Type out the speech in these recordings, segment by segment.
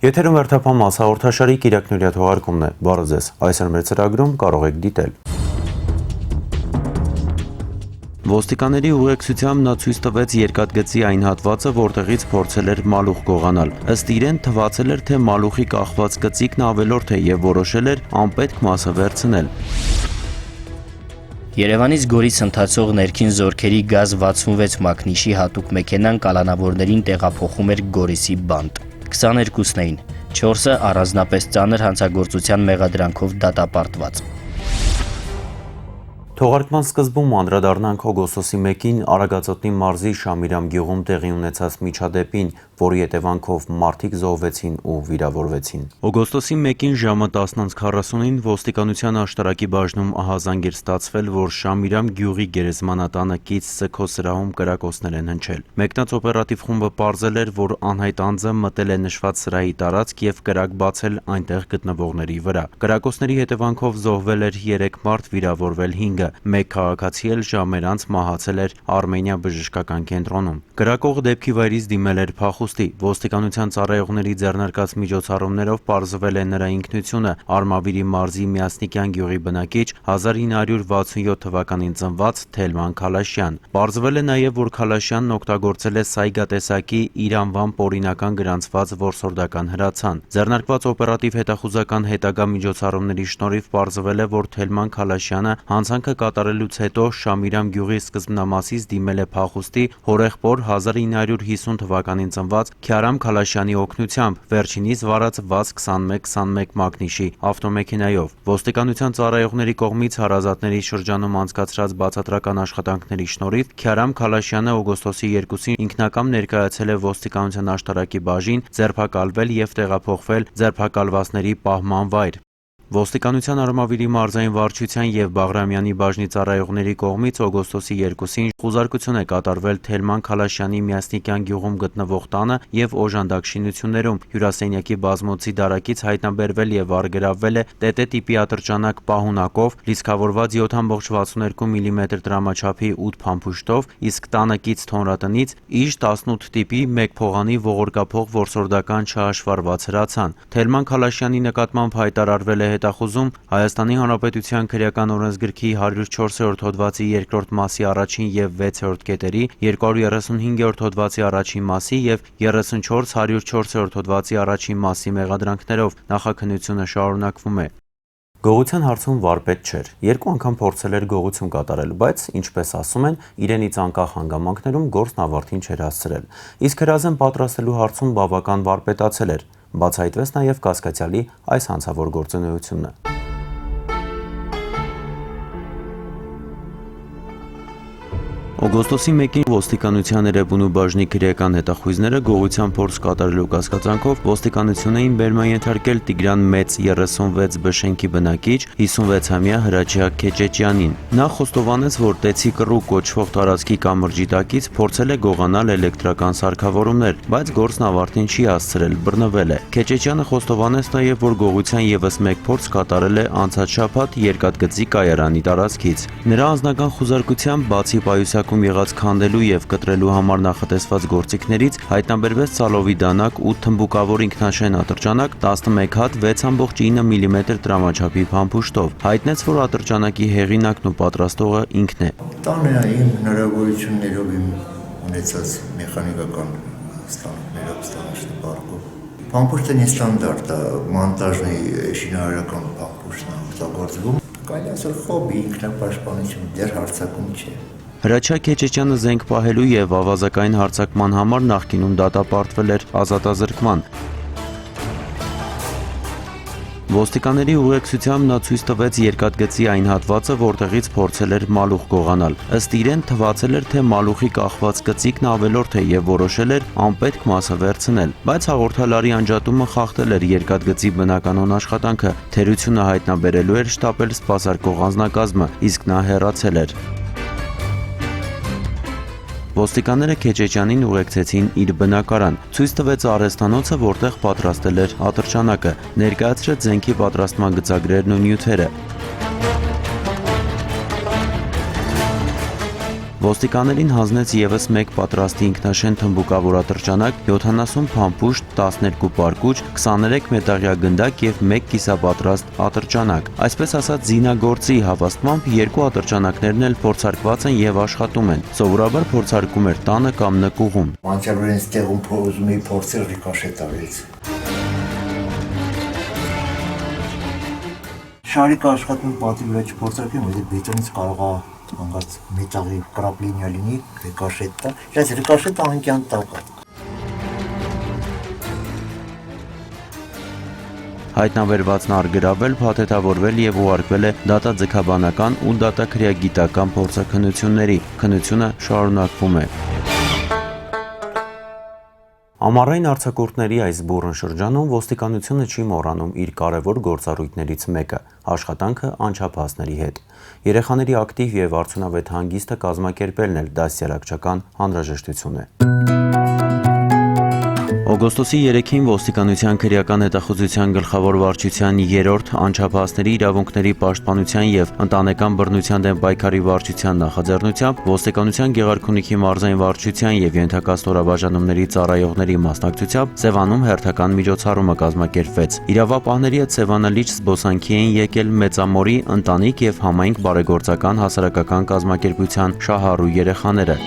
Եթերում հերթափամ մասհաղորդաշարի կիրակնորյա թողարկումն է, բարը ձեզ, այսօր մեր ծրագրում կարող եք դիտել։ Ոստիկանների ուղեկցությամբ նա ցույց տվեց երկաթգծի այն հատվածը, որտեղից փորձել էր մալուխ գողանալ։ Ըստ իրեն թվացել էր, թե մալուխի կախված գծիկն ավելորդ է եւ որոշել էր անպետք մասը վերցնել։ Երևանից Գորիս ընթացող ներքին զորքերի գազ 66 մակնիշի հատուկ մեքենան կալանավորներին տեղափոխում էր Գորիսի բանտ։ 22-ն էին, 4-ը առանձնապես ծանր հանցագործության մեղադրանքով դատապարտված։ Թողարկման սկզբում անդրադառնանք օգոստոսի 1-ին Արագածոտնի մարզի Շամիրամ գյուղում տեղի ունեցած միջադեպին, որի հետևանքով մարդիկ զոհվեցին ու վիրավորվեցին։ Օգոստոսի 1-ին ժամը 10:40-ին ոստիկանության աշտարակի բաժնում ահազանգ էր ստացվել, որ Շամիրամ գյուղի գերեզմանատանը կից Սքո սրահում կրակոցներ են հնչել։ Մեկնած օպերատիվ խումբը պարզել էր, որ անհայտ անձը մտել է նշված սրահի տարածք եւ կրակ բացել այնտեղ գտնվողների վրա։ Կրակոցների հետևանքով զոհվել էր 3 մարդ, վիրավորվել 5-ը։ Մեկ քաղաքացի էլ ժամեր անց մահացել էր Արմենիա բժշկական կենտրոնում։ Կրակողը դեպքի վայրից դիմել էր փախուստի։ Ոստիկանության ծառայողների ձեռնարկած միջոցառումներով պարզվել է նրա ինքնությունը՝ Արմավիրի մարզի Միասնիկյան գյուղի բնակիչ, 1967 թվականին ծնված Թելման Քալաշյան։ Պարզվել է նաև, որ Քալաշյանն օգտագործել է սայգատեսակի իր անվամբ օրինական գրանցված որսորդական հրացան։ Ձեռնարկված օպերատիվ հետախուզական հետագա միջոցառումների շնորհիվ պարզվել է, որ Թելման Քալաշյանը հանցանքը կատարելուց հետո Շամիրամ գյուղի սկզբնամասից դիմել է փախուստի հորեղբոր 1950 թվականին ծնված Քյարամ Քալաշյանի օգնությամբ, վերջինիս վարած ՎԱԶ 2121 մակնիշի ավտոմեքենայով։ Ոստիկանության ծառայողների կողմից հարազատների շրջանում անցկացրած բացատրական աշխատանքների շնորհիվ Քյարամ Քալաշյանը օգոստոսի 2-ին ինքնակամ ներկայացել է ոստիկանության աշտարակի բաժին, ձերբակալվել եւ տեղափոխվել ձերբակալվածների պահման վայր։ Ոստիկանության Արմավիրի մարզային վարչության եւ Բաղրամյանի բաժնի ծառայողների կողմից օգոստոսի 2-ին խուզարկություն է կատարվել Թելման Քալաշյանի Միասնիկյան գյուղում գտնվող տանը եւ օժանդակ շինություններում։ Հյուրասենյակի բազմոցի դարակից հայտնաբերվել եւ առգրավվել է ՏՏ տիպի ատրճանակ պահունակով, լիցքավորված 7.62 մմ դրամաչափի 8 փամփուշտով, իսկ տանը կից թոնրատնից ԻԺ 18 տիպի 1 փողանի ողորկափող որսորդական չհաշվառված հրացան։ Թելման Քալաշյանի նկատմամբ հայտարարվել է հետախուզում Հայաստանի Հանրապետության քրեական օրենսգրքի 104-րդ հոդվածի 2-րդ մասի առաջին եւ 6-րդ կետերի, 235-րդ հոդվածի առաջին մասի եւ 34-104-րդ հոդվածի առաջին մասի մեղադրանքներով։ Նախաքննությունը շարունակվում է։ Գողության հարցում վարպետ չէր։ 2 անգամ փորձել էր գողություն կատարել, բայց, ինչպես ասում են, իրենից անկախ հանգամանքներում գործն ավարտին չէր հասցրել։ Իսկ հրազեն պատրաստելու հարցում բավական վարպետացել էր։ Բացահայտվեց նաև կասկածյալի այս հանցավոր գործունեությունը։ Օգոստոսի 1-ին ոստիկանության Էրեբունու բաժնի քրեական հետախույզները գողության փորձ կատարելու կասկածանքով ոստիկանություն էին բերման ենթարկել Տիգրան Մեծ 36 շենքի բնակիչ 56-ամյա Հրաչյա Քեչեչյանին։ Նա խոստովանեց, որ Տեցի կռու կոչվող տարածքի կամրջի տակից փորձել է գողանալ էլեկտրական սարքավորումներ, բայց գործն ավարտին չի հասցրել, բռնվել է։ Քեչեչյանը խոստովանեց նաև, որ գողության եւս մեկ փորձ կատարել է անցած շաբաթ Երկաթգծի կայարանի տարածքից։ Նրա անձնական խուզարկությամբ բացի պայուսակ եղած քանդելու եւ կտրելու համար նախատեսված գործիքներից հայտնաբերվեց ցալովի դանակ 8 թմբուկավոր ինքնաշեն ատրճանակ 11 հատ 6.9 մմ դրամաչափի փամփուշտով։ Հայտնեց, որ ատրճանակի հեղինակն ու պատրաստողը ինքն է։ Տանը իմ հնարավորություններով իմ ունեցած մեխանիկական ստանոքներով ստանալու բարգով։ Փամփուշտն ստանդարտ է, մոնտաժի շինարարական փամփուշտն է օգտագործվում։ Կարելի ասել խոբի ինքնապաշտպանություն դեռ հարցակում չէ։ Հրաչյա Քեչեչյանը զենք պահելու եւ ավազակային հարձակման համար նախկինում դատապարտվել էր ազատազրկման։ Ոստիկանների ուղեկցությամբ նա ցույց տվեց երկաթգծի այն հատվածը, որտեղից փորձել էր մալուխ գողանալ։ Ըստ իրեն թվացել էր, թե մալուխի կախված գծիկն ավելորդ է եւ որոշել էր անպետք մասը վերցնել։ Բայց հաղորդալարի անջատումը խախտել էր երկաթգծի բնականոն աշխատանքը։ Թերությունը հայտնաբերելու էր շտապել սպասարկող անձնակազմը, իսկ նա հեռացել էր։ Ոստիկանները Քեչեչյանին ուղեկցեցին իր բնակարան, ցույց տվեց արհեստանոցը, որտեղ պատրաստել էր ատրճանակը, ներկայացրեց զենքի պատրաստման գծագրերն ու նյութերը։ Ոստիկաններին հանձնեց ևս մեկ պատրաստի ինքնաշեն թմբուկավոր ատրճանակ, 70 փամփուշտ, 12 պարկուճ, 23 մետաղյա գնդակ և 1 կիսապատրաստ ատրճանակ։ Այսպես ասած, զինագործի հավաստմամբ երկու ատրճանակներն էլ փորձարկված են և աշխատում են։ Սովորաբար փորձարկում էր տանը կամ նկուղում։ Մանչալուրեն ստեղում ուզում էի փորձել ռիկոշետ արեց։ Շարիկը աշխատում պատի վրա չփորձարկեմ, որ բետոնից կարող է հանգած մետաղի կրապլինիա լինի, ռիկոշետ տա։ Այս ռիկոշետը անկյան տակ է։ Հայտնաբերվածն արգրավել, փաթեթավորվել և ուղարկվել է դատաձգաբանական ու դատաքրեագիտական փորձաքննությունների։ Քննությունը շարունակվում է։ Ամառային արձակուրդների այս բուռն շրջանում ոստիկանությունը չի մոռանում իր կարևոր գործառույթներից մեկը՝ աշխատանքը անչափահասների հետ։ Երեխաների ակտիվ և արդյունավետ հանգիստը կազմակերպելն էլ դաստիարակչական անհրաժեշտություն է։ Օգոստոսի 3-ին ոստիկանության քրեական հետախուզության գլխավոր վարչության 3-րդ անչափահասների իրավունքների պաշտպանության և ընտանեկան բռնության դեմ պայքարի վարչության նախաձեռնությամբ ոստիկանության Գեղարքունիքի մարզային վարչության և ենթակա ստորաբաժանումների ծառայողների մասնակցությամբ Սևանում հերթական միջոցառումը կազմակերպվեց։ Իրավապահների հետ Սևանը լիճ զբոսանքի էին եկել Մեծամորի ընտանիք և համայնք բարեգործական հասարակական կազմակերպության շահառու երեխաները։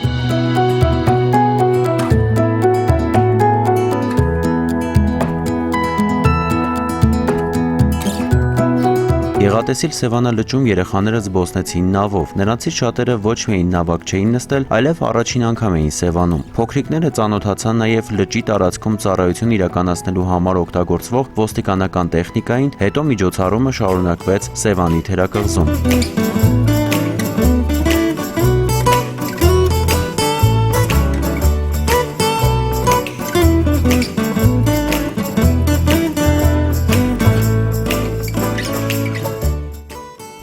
Գեղատեսիլ Սևանա լճում երեխաները զբոսնեցին նավով։ Նրանցից շատերը ոչ միայն նավակ չէին նստել, այլև առաջին անգամ էին Սևանում։ Փոքրիկները ծանոթացան նաև լճի տարածքում ծառայություն իրականացնելու համար օգտագործվող ոստիկանական տեխնիկային, հետո միջոցառումը շարունակվեց Սևանի թերակղզում։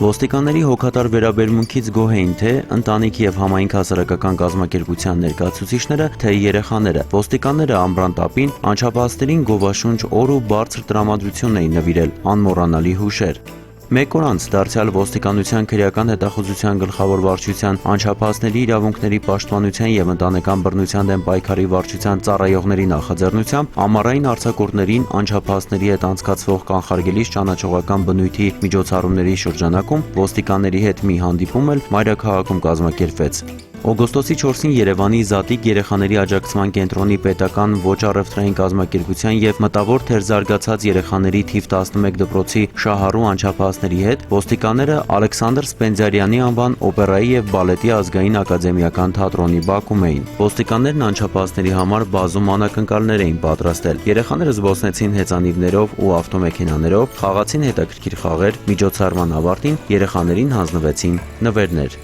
Ոստիկանների հոգատար վերաբերմունքից գոհ էին թե ընտանիք և համայնք հասարակական կազմակերպության ներկայացուցիչները, թե երեխաները։ Ոստիկանները ամռան տապին անչափահասներին գովաշունչ օր ու բարձր տրամադրություն էին նվիրել, անմոռանալի հուշեր։ Մեկ օր անց դարձյալ ոստիկանության քրեական հետախուզության գլխավոր վարչության անչափահասների իրավունքների պաշտպանության և ընտանեկան բռնության դեմ պայքարի վարչության ծառայողների նախաձեռնությամբ ամառային արձակուրդներին անչափահասների հետ անցկացվող կանխարգելիչ ճանաչողական բնույթի միջոցառումների շրջանակում ոստիկանների հետ մի հանդիպում էլ մայրաքաղաքում կազմակերպվեց։ Օգոստոսի 4-ին Երևանի Զատիկ երեխաների աջակցման կենտրոնի պետական ոչ առևտրային կազմակերպության և մտավոր թերզարգացած երեխաների թիվ 11 դպրոցի շահառու անչափահասների հետ ոստիկանները Ալեքսանդր Սպենդիարյանի անվան օպերայի և բալետի ազգային ակադեմիական թատրոնի բակում էին։ Ոստիկաններն անչափահասների համար բազում անակնկալներ էին պատրաստել։ Երեխաները զբոսնեցին հեծանիվներով ու ավտոմեքենաներով, խաղացին հետաքրքիր խաղեր, միջոցառման ավարտին երեխաներին հանձնվեցին նվերներ։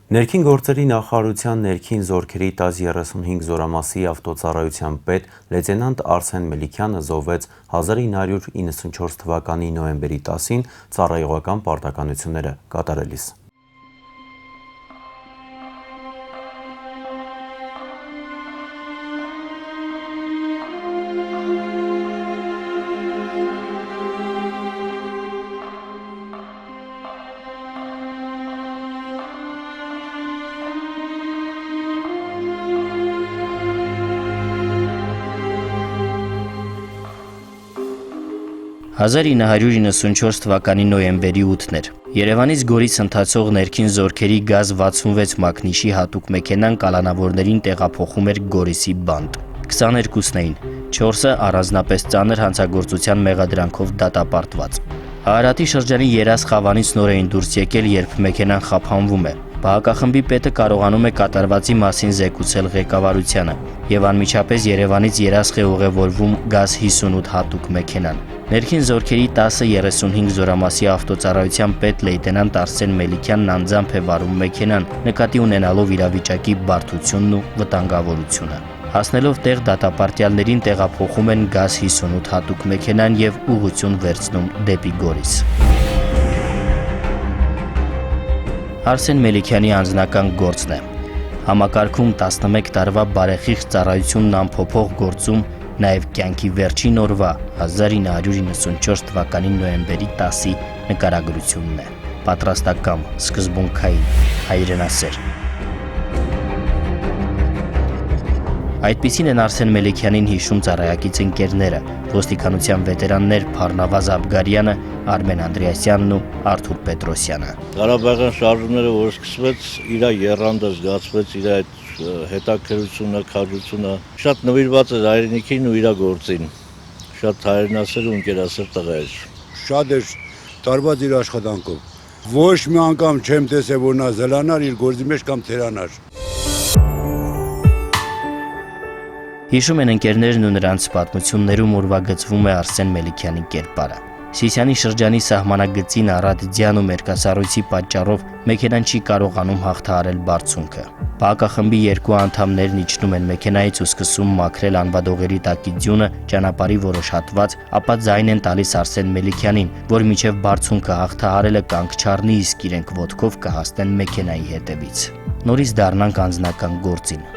Ներքին գործերի նախարարության ներքին զորքերի 1035 զորամասի ավտոծառայության պետ լեյտենանտ Արսեն Մելիքյանը զոհվեց 1994 թվականի նոյեմբերի 10-ին ծառայողական պարտականությունները կատարելիս։ «1994 թվականի նոյեմբերի 8-ն էր։ Երևանից Գորիս ընթացող ներքին զորքերի գազ 66 մակնիշի հատուկ մեքենան կալանավորներին տեղափոխում էր Գորիսի բանտ։ 22-ն էին, 4-ը առանձնապես ծանր հանցագործության մեղադրանքով դատապարտված։ Արարատի շրջանի Երազ խավանից նոր էին դուրս եկել, երբ մեքենան խափանվում է։ Բահակախմբի պետը կարողանում է կատարվածի մասին զեկուցել ղեկավարությանը և անմիջապես Երևանից Երազղ է ուղևորվում գազ 58 հատուկ մեքենան։ Ներքին զորքերի 1035 զորամասի ավտոծառայության պետ լեյտենանտ Արսեն Մելիքյանն անձամբ է վարում մեքենան, նկատի ունենալով իրավիճակի բարդությունն ու վտանգավորությունը։ Հասնելով տեղ դատապարտյալներին տեղափոխում են գազ 58 հատուկ մեքենան և ուղղություն վերցնում դեպի Գորիս։ Արսեն Մելիքյանի անձնական գործն է։ Համակարգում 11 տարվա բարեխիղճ ծառայությունն անփոփոխ գործում նաև կյանքի վերջին օրվա 1994 թվականի նոյեմբերի 10-ի նկարագրությունն է։ Պատրաստակամ, սկզբունքային, հայրենասեր։ Այդպիսին են Արսեն Մելիքյանին հիշում ծառայակից ընկերները, ոստիկանության վետերաններ Փառնավազ Աբգարյանը, Արմեն Անդրեասյանն ու Արթուր Պետրոսյանը։ Ղարաբաղյան շարժումները, որ սկսվեց, իր եռանդը զգացվեց, իր այդ հետաքրությունը, քաջությունը, շատ նվիրված էր հայրենիքին ու իր գործին, շատ հայրենասեր ու ընկերասեր տղա էր։ Շատ էր տարված իր աշխատանքով։ Ոչ մի անգամ չեմ տեսել, որ նա զլանար իր գործի մեջ կամ թերանար։ Հիշում են ընկերներն ու նրանց պատմություններում ուրվագծվում է Արսեն Մելիքյանի կերպարը։ Սիսիանի շրջանի սահմանագծին Արադիդյան ու Մերկասառույցի պատճառով մեքենան չի կարողանում հաղթահարել բարձունքը։ Բակախմբի երկու անդամներն իջնում են մեքենայից ու սկսում մաքրել անվադողերի տակի ձյունը, ճանապարհի որոշ հատված, ապա ձայն են տալիս Արսեն Մելիքյանին, որ մինչև բարձունքը հաղթահարելը կանգ չառնի, իսկ իրենք ոտքով կհասնեն մեքենայի հետևից։ Նորից դառնանք անձնական գործին։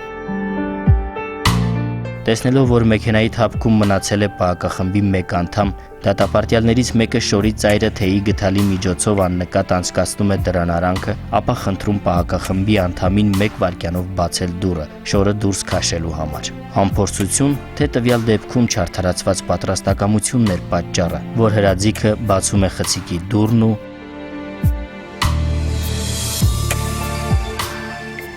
Տեսնելով, որ մեքենայի թափքում մնացել է պահակախմբի մեկ անդամ, դատապարտյալներից մեկը շորի ծայրը թեյի գթալի միջոցով աննկատ անցկացնում է դրան արանքը, ապա խնդրում պահակախմբի անդամին 1 վայրկյանով բացել դուռը, շորը դուրս քաշելու համար։ Անփորձություն, թե տվյալ դեպքում չարդարացված պատրաստակամությունն էր պատճառը, որ հրաձիգը բացում է խցիկի դուռն ու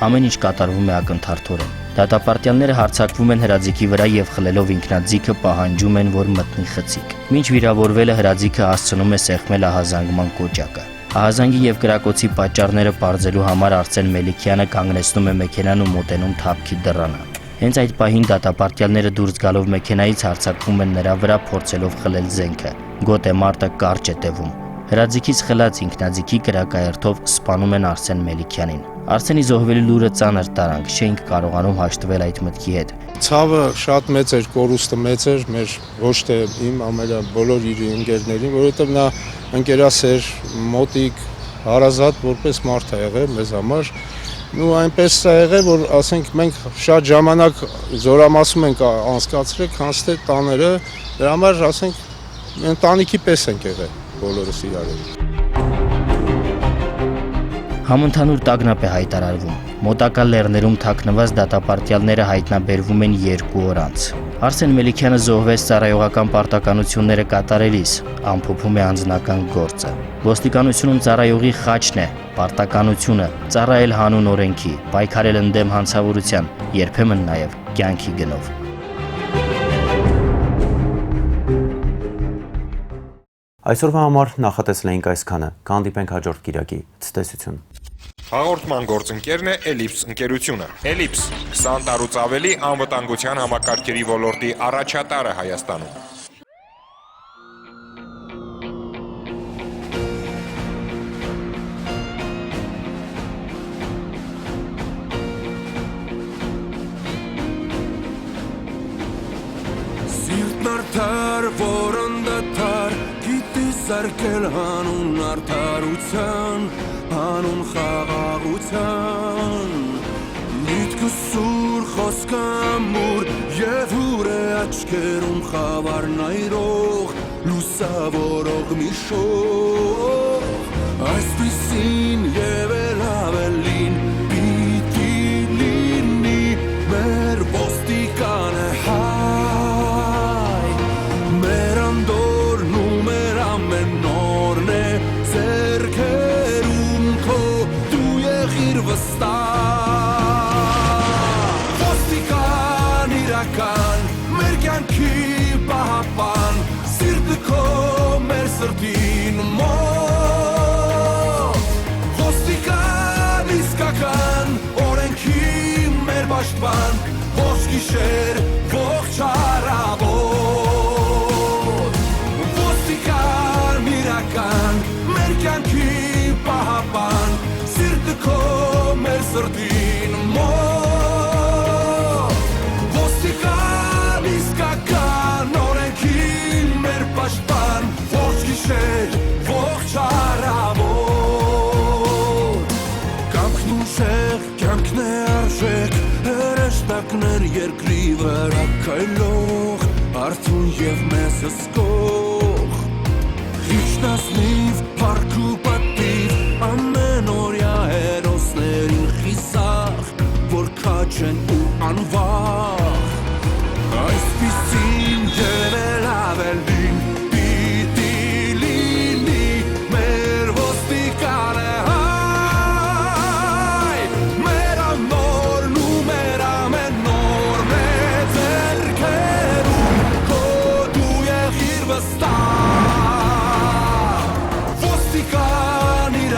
ամեն ինչ կատարվում է ակնթարթորեն։ Դատապարտյալները հարձակվում են հրաձիգի վրա եւ խլելով ինքնաձիգը պահանջում են, որ մտնի խցիկ։ Մինչ վիրավորվելը հրաձիգը հասցնում է սեղմել ահազանգման կոճակը։ Ահազանգի եւ կրակոցի պատճառները պարզելու համար Արսեն Մելիքյանը կանգնեցնում է մեքենան ու մոտենում թափքի դռանը։ Հենց այդ պահին դատապարտյալները դուրս գալով մեքենայից հարձակվում են նրա վրա, փորձելով խլել զենքը։ Գոտե մարտը կարճ է տևում։ Հրաձիգից խլած ինքնաձիգի կրակայերթով սպանում են Արսեն Մելիքյանին։ Արսենի զոհվելու լուրը ծանր տարանք, չէինք կարողանում հաշտվել այդ մտքի հետ։ Ցավը շատ մեծ էր, կորուստը մեծ էր, մեր ոչ թե իմ, այլ բոլոր իր ընկերներին, որովհետև նա ընկերասեր, մոտիկ, հարազատ որպես մարդ է եղել մեզ համար։ Ու այնպես է եղել, որ ասենք մենք շատ ժամանակ զորամասում ենք անցկացրել, քանց թե տաները, դրա համար ասենք ընտանիքի պես ենք եղել բոլորս իրար հետ։ Համընդհանուր տագնապ է հայտարարվում։ Մոտակա լեռներում թաքնված դատապարտյալները հայտնաբերվում են 2 օր անց։ Արսեն Մելիքյանը զոհվեց ծառայողական պարտականությունները կատարելիս, ամփոփում է անձնական գործը։ Ոստիկանությունում ծառայողի խաչն է, պարտականությունը, ծառայել հանուն օրենքի, պայքարել ընդդեմ հանցավորության, երբեմն նաև կյանքի գնով։ Այսօրվա համար նախատեսել էինք այսքանը, կհանդիպենք հաջորդ կիրակի, ցտեսություն։ Հաղորդման գործընկերն է Ellipse ընկերությունը։ Ellipse 20 տարուց ավելի անվտանգության համակարգերի ոլորտի առաջատարը Հայաստանում։ Սիրտն արդար, որն դատար, գիտի սարքել հանուն արդարության, հանուն խաղաղության, միտքը սուր, խոսքը ամուր, և ուր է աչքերում խավարն այրող, լուսավորող մի շող, այսպիսին և էլ ավելին, պիտի լինի մեր ոստիկանը հայ, մեր անդորն ու մեր ամեն նորն է ձեռքերում քո, դու եղիր վստահ, ոստիկան իրական, մեր կյանքի պահապան, սիրտը քո մեր սրտին մոտ, ոստիկան իսկական, օրենքի մեր պաշտպան, ողջ գիշեր, ողջ առավոտ, ոստիկան իրական, մեր կյանքի պահապան, սիրտը քո մեր սրտին մոտ, ոստիկան իսկական, օրենքի մեր պաշտպան, ողջ գիշեր, ողջ առավոտ, կամքն ուժեղ, կյանքն է արժեք, հրեշտակներ երկրի վրա քայլող, արթուն և մեզ հսկող, իջնասնիվ, փառք ու պատիվ, ամեն օրյա հերոսներին խիսախ, որ քաջ են ու անվախ,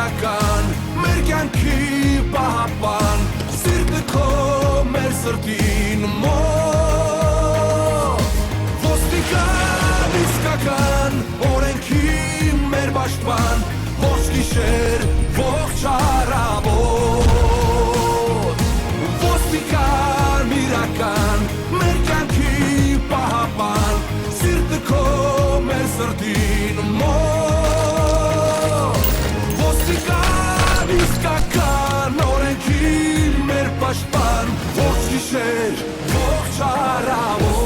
իրական մեր կյանքի պահապան սիրտը քո մեր սրտին մոտ ոստիկան իսկական օրենքի մեր պաշտպան ողջ գիշեր ողջ առավոտ ոստիկան իրական մեր կյանքի պահապան սիրտը քո մեր սրտին մոտ ոստիկան իսկական օրենքի մեր պաշտպան ողջ գիշեր ողջ առավոտ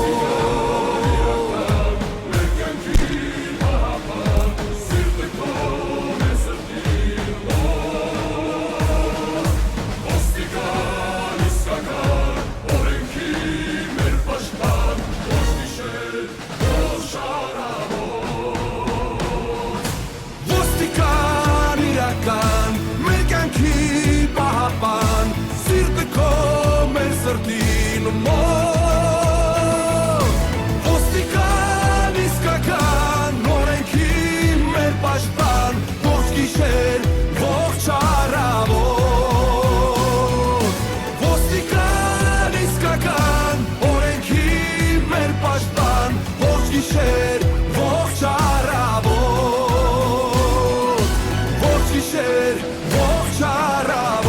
մեր կյանքի պահապան սիրտը քո մեր սրտին մոտ ոստիկան իսկական օրենքի մեր պաշտպան ողջ գիշեր ողջ առավոտ ոստիկան իսկական օրենքի մեր պաշտպան ողջ գիշեր ողջ առավոտ գիշեր ողջ առավոտ